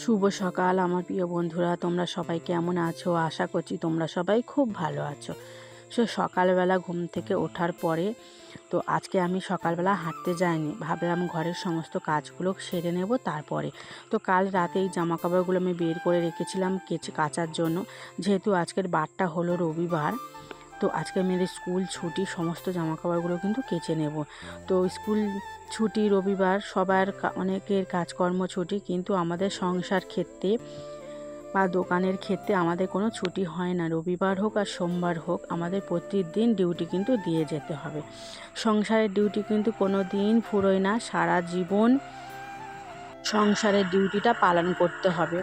শুভ সকাল আমার প্রিয় বন্ধুরা, তোমরা সবাই কেমন আছো? আশা করছি তোমরা সবাই খুব ভালো আছো। সকালবেলা ঘুম থেকে ওঠার পরে তো আজকে আমি সকালবেলা হাঁটতে যাইনি, ভাবলাম ঘরের সমস্ত কাজগুলো সেরে নেব তারপরে। তো কাল রাতে এই জামাকাপড়গুলো আমি বের করে রেখেছিলাম কাচার জন্য, যেহেতু আজকের বারটা হলো রবিবার। তো আজকে মেয়েদের স্কুল ছুটি, সমস্ত জামাকাপড়গুলো কিন্তু কেচে নেব। তো স্কুল ছুটি, রবিবার, সবার অনেকের কাজকর্ম ছুটি, কিন্তু আমাদের সংসার ক্ষেত্রে বা দোকানের ক্ষেত্রে আমাদের কোনো ছুটি হয় না। রবিবার হোক আর সোমবার হোক, আমাদের প্রতিদিন ডিউটি কিন্তু দিয়ে যেতে হবে। সংসারের ডিউটি কিন্তু কোনো দিন ফুরোয় না, সারা জীবন সংসারের ডিউটিটা পালন করতে হবে।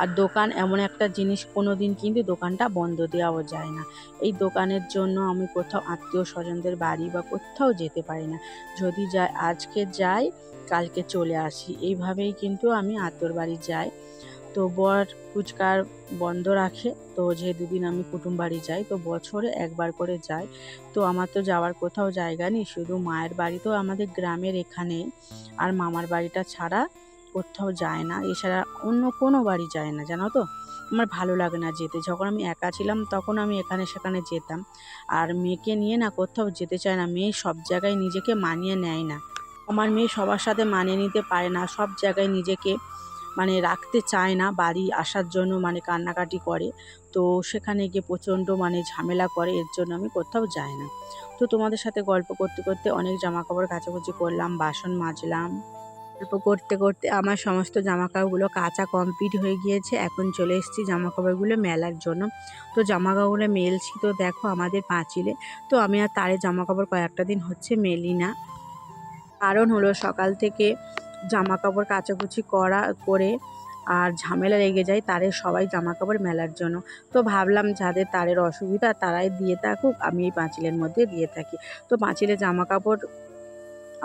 আর দোকান এমন একটা জিনিস, কোনো দিন কিন্তু দোকানটা বন্ধ দেওয়াও যায় না। এই দোকানের জন্য আমি কোথাও আত্মীয় স্বজনদের বাড়ি বা কোথাও যেতে পারি না। যদি যাই, আজকে যাই কালকে চলে আসি, এইভাবেই কিন্তু আমি আত্মীয়র বাড়ি যাই। তো বর ফুচকার বন্ধ রাখে, তো যে দুদিন আমি কুটুম বাড়ি যাই, তো বছরে একবার করে যাই। তো আমার তো যাওয়ার কোথাও জায়গা নেই, শুধু মায়ের বাড়ি তো আমাদের গ্রামের এখানেই, আর মামার বাড়িটা ছাড়া কোথাও যায় না। এছাড়া অন্য কোনো বাড়ি যায় না, জানো তো। আমার ভালো লাগে না যেতে। যখন আমি একা ছিলাম তখন আমি এখানে সেখানে যেতাম, আর মেয়েকে নিয়ে না কোথাও যেতে চায় না। মেয়ে সব জায়গায় নিজেকে মানিয়ে নেয় না। আমার মেয়ে সবার সাথে মানিয়ে নিতে পারে না, সব জায়গায় নিজেকে রাখতে চায় না। বাড়ি আসার জন্য কান্নাকাটি করে, তো সেখানে গিয়ে প্রচণ্ড ঝামেলা করে। এর জন্য আমি কোথাও যাই না। তো তোমাদের সাথে গল্প করতে করতে অনেক জামাকাপড় কাচাকুচি করলাম, বাসন মাজলাম। গল্প করতে করতে আমার সমস্ত জামাকাপড়গুলো কাচা কমপ্লিট হয়ে গিয়েছে। এখন চলে এসেছি জামাকাপড়গুলো মেলার জন্য। তো জামাকাপড়গুলো মেলছি, তো দেখো আমাদের পাঁচিলে তো আমি আর তারে জামাকাপড় কয়েকটা দিন হচ্ছে মেলি না। কারণ হলো সকাল থেকে জামাকাপড় কাচাকুচি করে আর ঝামেলা লেগে যায় তারের সবাই জামাকাপড় মেলার জন্য। তো ভাবলাম যাদের তারের অসুবিধা তারাই দিয়ে থাকুক, আমি এই পাঁচিলের মধ্যে দিয়ে থাকি। তো পাঁচিলে জামাকাপড়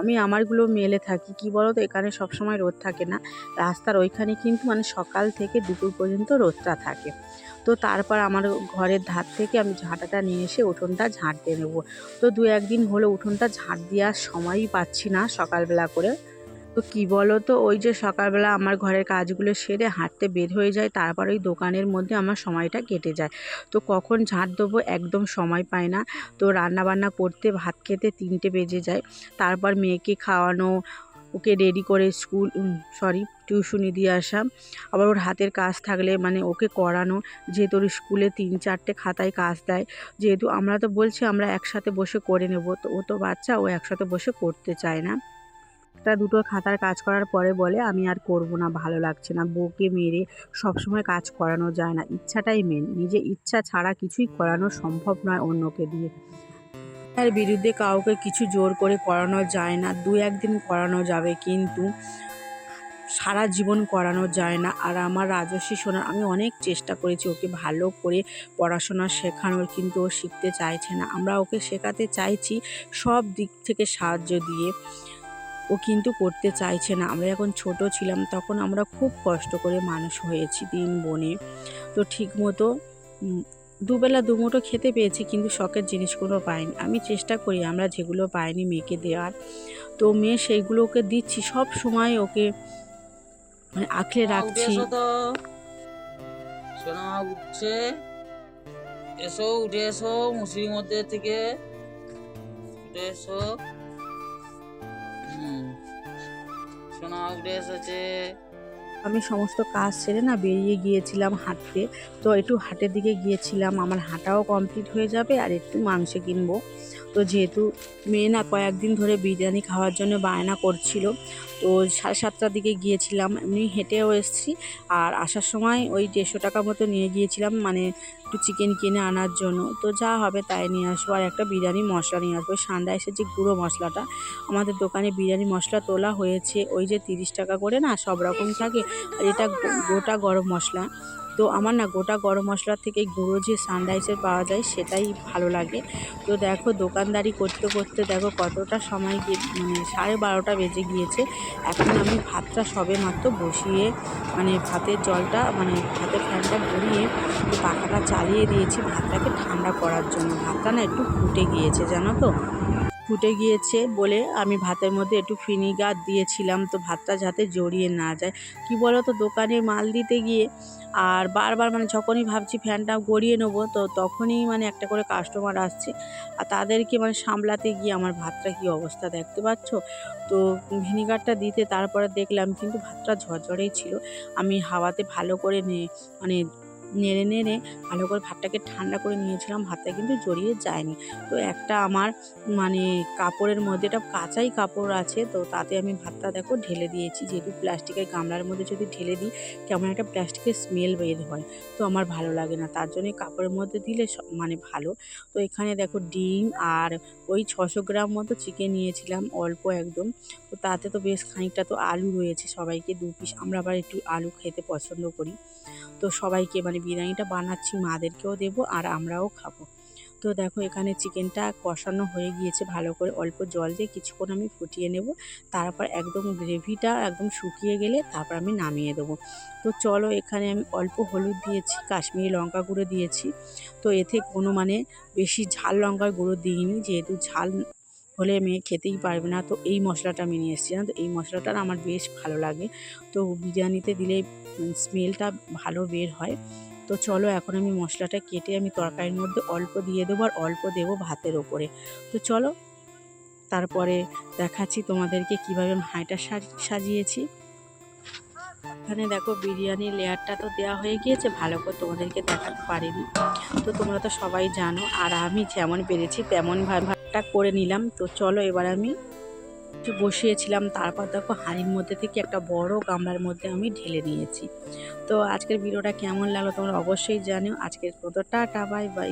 আমি আমারগুলো মেলে থাকি। কি বলো তো, এখানে সবসময় রোদ থাকে না, রাস্তার ওইখানে কিন্তু সকাল থেকে দুপুর পর্যন্ত রোদটা থাকে। তো তারপর আমার ঘরের ধার থেকে আমি ঝাঁটাটা নিয়ে এসে উঠোনটা ঝাঁট দিয়ে নেবো। তো দু একদিন হলো উঠোনটা ঝাঁট দেওয়ার সময়ই পাচ্ছি না সকালবেলা করে। তো কী বলো তো, ওই যে সকালবেলা আমার ঘরের কাজগুলো সেরে হাঁটতে বের হয়ে যায়, তারপর ওই দোকানের মধ্যে আমার সময়টা কেটে যায়। তো কখন ঝাঁট দেবো একদম সময় পাই না। তো রান্নাবান্না করতে, ভাত খেতে 3টে বেজে যায়। তারপর মেয়েকে খাওয়ানো, ওকে রেডি করে টিউশনি দিয়ে আসা, আবার ওর হাতের কাজ থাকলে ওকে করানো, যেহেতু ওর স্কুলে 3-4টে খাতায় কাজ দেয়। যেহেতু আমরা তো বলছি আমরা একসাথে বসে করে নেব, তো ও তো বাচ্চা, ও একসাথে বসে করতে চায় না। একটা দুটো খাতার কাজ করার পরে বলে আমি আর করব না, ভালো লাগছে না। বউকে মেরে সবসময় কাজ করানো যায় না, ইচ্ছাটাই মেন। নিজের ইচ্ছা ছাড়া কিছুই করানো সম্ভব নয় অন্যকে দিয়ে। তার বিরুদ্ধে কাউকে কিছু জোর করে করানো যায় না, 2-1 দিন করানো যাবে, কিন্তু সারা জীবন করানো যায় না। আর আমার রাজস্বী সোনা, আমি অনেক চেষ্টা করেছি ওকে ভালো করে পড়াশোনা শেখানোর, কিন্তু ও শিখতে চাইছে না। আমরা ওকে শেখাতে চাইছি সব দিক থেকে সাহায্য দিয়ে, ও কিন্তু করতে চাইছে না। আমরা যখন ছোট ছিলাম তখন আমরা খুব কষ্ট করে মানুষ হয়েছি 3 বোনে। তো ঠিক মতো দুবেলা দুমুঠো খেতে পেয়েছি, কিন্তু শখের জিনিসগুলো পাইনি। আমি চেষ্টা করি আমরা যেগুলো পাইনি মেয়েকে দেওয়ার, তো মেয়ে সেইগুলো ওকে দিচ্ছি, সব সময় ওকে আঁকড়ে রাখছি। সোনা উঠছে, এসো, উঠে এসো মুসির মধ্যে থেকে, উঠে এসো। সোনা উঠে এসেছে। আমি সমস্ত কাজ সেরে বেরিয়ে গিয়েছিলাম হাঁটতে। তো একটু হাটের দিকে গিয়েছিলাম, আমার হাঁটাও কমপ্লিট হয়ে যাবে আর একটু মাংস কিনবো। তো যেহেতু মেয়ে কয়েকদিন ধরে বিরিয়ানি খাওয়ার জন্য বায়না করছিল, তো 7:30টার দিকে গিয়েছিলাম। এমনি হেঁটেও এসেছি, আর আসার সময় ওই 150 টাকা মতো নিয়ে গিয়েছিলাম, একটু চিকেন কিনে আনার জন্য। তো যা হবে তাই নিয়ে আসবো, আর একটা বিরিয়ানি মশলা নিয়ে আসবো। সানরাইসের যে গুঁড়ো মশলাটা, আমাদের দোকানে বিরিয়ানি মশলা তোলা হয়েছে, ওই যে 30 টাকা করে সব রকম থাকে, আর এটা গোটা গরম মশলা। তো আমার গোটা গরম মশলার থেকে গুঁড়ো যে সানরাইসের পাওয়া যায় সেটাই ভালো লাগে। তো দেখো দোকানদারি করতে করতে দেখো কতটা সময় গিয়ে 12:30 বেজে গিয়েছে। এখন আমি ভাতটা সবে মাত্র বসিয়ে ভাতের জলটা ভাতের ফ্যানটা ঘুরিয়ে পাখাটা চালিয়ে দিয়েছি ভাতটাকে ঠান্ডা করার জন্য। ভাতটা একটু ফুটে গিয়েছে, জানো তো। ফুটে গিয়েছে বলে আমি ভাতের মধ্যে একটু ভিনিগার দিয়েছিলাম, তো ভাতটা যাতে জড়িয়ে না যায়। কি বলো তো, দোকানে মাল দিতে গিয়ে আর বারবার মানে যখনই ভাবছি ফ্যানটা গড়িয়ে নেবো, তো তখনই মানে একটা করে কাস্টমার আসছে, আর তাদেরকে মানে সামলাতে গিয়ে আমার ভাতটা কী অবস্থা দেখতে পাচ্ছ। তো ভিনিগারটা দিতে তারপরে দেখলাম কিন্তু ভাতটা ঝরঝরেই ছিল। আমি হাওয়াতে ভালো করে মানে নেড়ে নেড়ে ভালো করে ভাতটাকে ঠান্ডা করে নিয়েছিলাম, ভাতটা কিন্তু জড়িয়ে যায়নি। তো একটা আমার মানে কাপড়ের মধ্যে, এটা কাঁচাই কাপড় আছে, তো তাতে আমি ভাতটা দেখো ঢেলে দিয়েছি। যেহেতু প্লাস্টিকের গামলার মধ্যে যদি ঢেলে দিই কেমন একটা প্লাস্টিকের স্মেল বের হয়, তো আমার ভালো লাগে না, তার জন্যই কাপড়ের মধ্যে দিলে মানে ভালো। তো এখানে দেখো ডিম আর ওই 600 গ্রাম মতো চিকেন নিয়েছিলাম, অল্প একদম। তো তাতে তো বেশ খানিকটা তো আলু রয়েছে, সবাইকে 2 পিস, আমরা আবার একটু আলু খেতে পছন্দ করি। তো সবাইকে মানে বিরিয়ানিটা বানাচ্ছি, মাদেরকেও দেবো আর আমরাও খাবো। তো দেখো এখানে চিকেনটা কষানো হয়ে গিয়েছে ভালো করে, অল্প জল দিয়ে কিছুক্ষণ আমি ফুটিয়ে নেব, তারপর একদম গ্রেভিটা একদম শুকিয়ে গেলে তারপর আমি নামিয়ে দেবো। তো চলো, এখানে আমি অল্প হলুদ দিয়েছি, কাশ্মীরি লঙ্কা গুঁড়ো দিয়েছি। তো এতে কোনো মানে বেশি ঝাল লঙ্কার গুঁড়ো দিইনি, যেহেতু ঝাল হলে মেয়ে খেতেই পারবে না। তো এই মশলাটা আমি নিয়ে এসেছি, তো এই মশলাটা আমার বেশ ভালো লাগে, তো বিরিয়ানিতে দিলে স্মেলটা ভালো বের হয়। তো চলো, এখন আমি মশলাটা কেটে আমি তরকারির মধ্যে অল্প দিয়ে দেবো আর অল্প দেবো ভাতের ওপরে। তো চলো, তারপরে দেখাচ্ছি তোমাদেরকে কীভাবে আমি হাঁড়িটা সাজিয়েছি। এখানে দেখো বিরিয়ানির লেয়ারটা তো দেওয়া হয়ে গিয়েছে, ভালো করে তোমাদেরকে দেখাতে পারিনি, তো তোমরা তো সবাই জানো। আর আমি যেমন পেরেছি তেমনভাবে ভাতটা করে নিলাম। তো চলো, এবার আমি বসিয়েছিলাম, তারপর দেখো হাঁড়ির মধ্যে থেকে একটা বড় গামলার মধ্যে আমি ঢেলে নিয়েছি। তো আজকের ভিডিওটা কেমন লাগলো তোমরা অবশ্যই জানিও। আজকের মতো টাটা, বাই বাই।